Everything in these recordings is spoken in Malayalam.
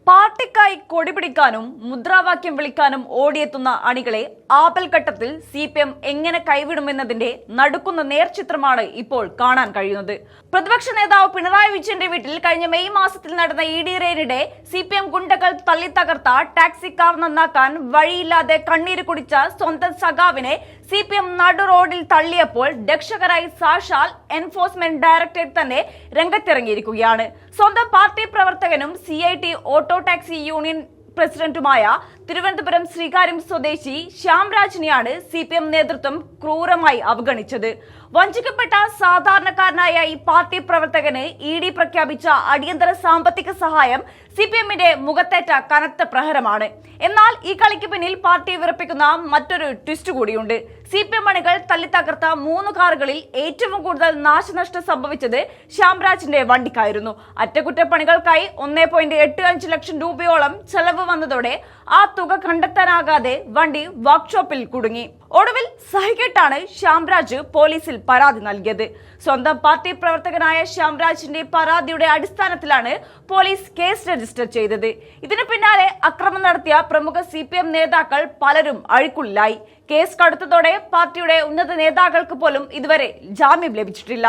പാർട്ടിക്കായി കൊടിപിടിക്കാനും മുദ്രാവാക്യം വിളിക്കാനും ഓടിയെത്തുന്ന അണികളെ ആപൽഘട്ടത്തിൽ CPM എങ്ങനെ കൈവിടുമെന്നതിന്റെ നടുക്കുന്ന നേർചിത്രമാണ് ഇപ്പോൾ കാണാൻ കഴിയുന്നത്. പ്രതിപക്ഷ നേതാവ് പിണറായി വിജയന്റെ വീട്ടിൽ കഴിഞ്ഞ മെയ് മാസത്തിൽ നടന്ന ED റെയ്ഡിനിടെ CPM ഗുണ്ടകൾ തള്ളിത്തകർത്ത ടാക്സി കാർ നന്നാക്കാൻ വഴിയില്ലാതെ കണ്ണീര് കുടിച്ച സ്വന്തം സഖാവിനെ CPM നടു റോഡിൽ തള്ളിയപ്പോൾ രക്ഷകരായി സാക്ഷാൽ എൻഫോഴ്സ്മെന്റ് ഡയറക്ടറേറ്റ് തന്നെ രംഗത്തിറങ്ങിയിരിക്കുകയാണ്. സ്വന്തം പാർട്ടി പ്രവർത്തകനും CIT ഓട്ടോ ടാക്സി യൂണിയൻ പ്രസിഡന്റുമായ തിരുവനന്തപുരം ശ്രീകാര്യം സ്വദേശി ശ്യാംരാജിനെയാണ് CPM നേതൃത്വം ക്രൂരമായി അവഗണിച്ചത്. വഞ്ചിക്കപ്പെട്ട സാധാരണക്കാരനായ ഈ പാർട്ടി പ്രവർത്തകന് ED പ്രഖ്യാപിച്ച അടിയന്തര സാമ്പത്തിക സഹായം CPMന്റെ മുഖത്തേറ്റ കനത്ത പ്രഹരമാണ്. എന്നാൽ ഈ കളിക്ക് പിന്നിൽ പാർട്ടി വിറപ്പിക്കുന്ന മറ്റൊരു ട്വിസ്റ്റ് കൂടിയുണ്ട്. CPM അണികൾ തല്ലിത്തകർത്ത 3 കാറുകളിൽ ഏറ്റവും കൂടുതൽ നാശനഷ്ടം സംഭവിച്ചത് ശ്യാംരാജിന്റെ വണ്ടിക്കായിരുന്നു. അറ്റകുറ്റപ്പണികൾക്കായി 1.85 ലക്ഷം രൂപയോളം ചെലവ് വന്നതോടെ ആ തുക കണ്ടെത്താനാകാതെ വണ്ടി വർക്ക്ഷോപ്പിൽ കുടുങ്ങി. ഒടുവിൽ സഹികെട്ടാണ് ശ്യാംരാജ് പോലീസിൽ പരാതി നൽകിയത്. സ്വന്തം പാർട്ടി പ്രവർത്തകനായ ശ്യാംരാജിന്റെ പരാതിയുടെ അടിസ്ഥാനത്തിലാണ് പോലീസ് കേസ് രജിസ്റ്റർ ചെയ്തത്. ഇതിനു പിന്നാലെ അക്രമം നടത്തിയ പ്രമുഖ CPM നേതാക്കൾ പലരും അഴിക്കുള്ളിലായി. കേസ് കടുത്തതോടെ പാർട്ടിയുടെ ഉന്നത നേതാക്കൾക്ക് പോലും ഇതുവരെ ജാമ്യം ലഭിച്ചിട്ടില്ല.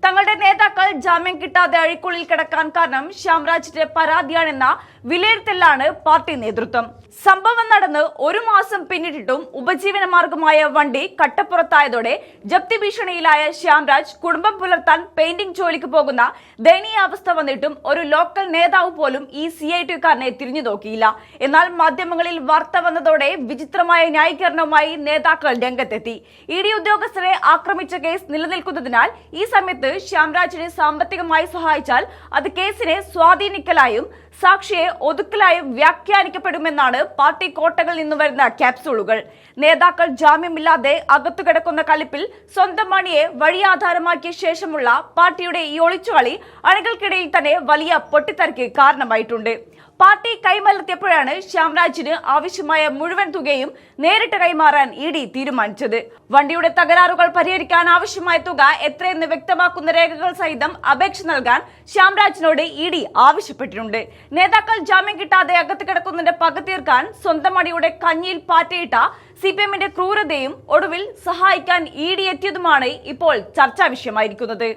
തങ്ങളുടെ നേതാക്കൾ ജാമ്യം കിട്ടാതെ അഴിക്കുള്ളിൽ കിടക്കാൻ കാരണം ശ്യാംരാജിന്റെ പരാതിയാണെന്ന വിലയിരുത്തലാണ് പാർട്ടി നേതൃത്വം. സംഭവം നടന്ന് 1 മാസം പിന്നിട്ടിട്ടും ഉപജീവന മാർഗമായ വണ്ടി കട്ടപ്പുറത്തായതോടെ ജപ്തി ഭീഷണിയിലായ ശ്യാംരാജ് കുടുംബം പുലർത്താൻ പെയിന്റിംഗ് ജോലിക്ക് പോകുന്ന ദയനീയാവസ്ഥ വന്നിട്ടും ഒരു ലോക്കൽ നേതാവ് പോലും ഈ CIT-കാരനെ തിരിഞ്ഞു നോക്കിയില്ല. എന്നാൽ മാധ്യമങ്ങളിൽ വാർത്ത വന്നതോടെ വിചിത്രമായ ന്യായീകരണവുമായി നേതാക്കൾ രംഗത്തെത്തി. ED ഉദ്യോഗസ്ഥരെ ആക്രമിച്ച കേസ് നിലനിൽക്കുന്നതിനാൽ ഈ സമയത്ത് ശ്യാംരാജിനെ സാമ്പത്തികമായി സഹായിച്ചാൽ അത് കേസിനെ സ്വാധീനിക്കലായും സാക്ഷിയെ ഒതുക്കലായും വ്യാഖ്യാനിക്കപ്പെടുമെന്നാണ് പാർട്ടി കോട്ടകളിൽ നിന്ന് വരുന്ന ക്യാപ്സൂളുകൾ. നേതാക്കൾ ജാമ്യമില്ലാതെ അകത്തു കിടക്കുന്ന കലിപ്പിൽ സ്വന്തം മണിയെ വഴിയാധാരമാക്കിയ ശേഷമുള്ള പാർട്ടിയുടെ ഈ ഒളിച്ചുകളി അണികൾക്കിടയിൽ തന്നെ വലിയ പൊട്ടിത്തെറിക്ക് കാരണമായിട്ടുണ്ട്. പാർട്ടി കൈമലർത്തിയപ്പോഴാണ് ശ്യാംരാജിന് ആവശ്യമായ മുഴുവൻ തുകയും നേരിട്ട് കൈമാറാൻ ED തീരുമാനിച്ചത്. വണ്ടിയുടെ തകരാറുകൾ പരിഹരിക്കാൻ ആവശ്യമായ തുക എത്രയെന്ന് വ്യക്തമാക്കുന്ന രേഖകൾ സഹിതം അപേക്ഷ നൽകാൻ ശ്യാംരാജിനോട് ED ആവശ്യപ്പെട്ടിട്ടുണ്ട്. നേതാക്കൾ ജാമ്യം കിട്ടാതെ അകത്ത് കിടക്കുന്നതിന്റെ പക തീർക്കാൻ സ്വന്തം അടിയുടെ കഞ്ഞിയിൽ പാറ്റയിട്ട CPMന്റെ ക്രൂരതയും ഒടുവിൽ സഹായിക്കാൻ ED എത്തിയതുമാണ് ഇപ്പോൾ ചർച്ചാ വിഷയമായിരിക്കുന്നത്.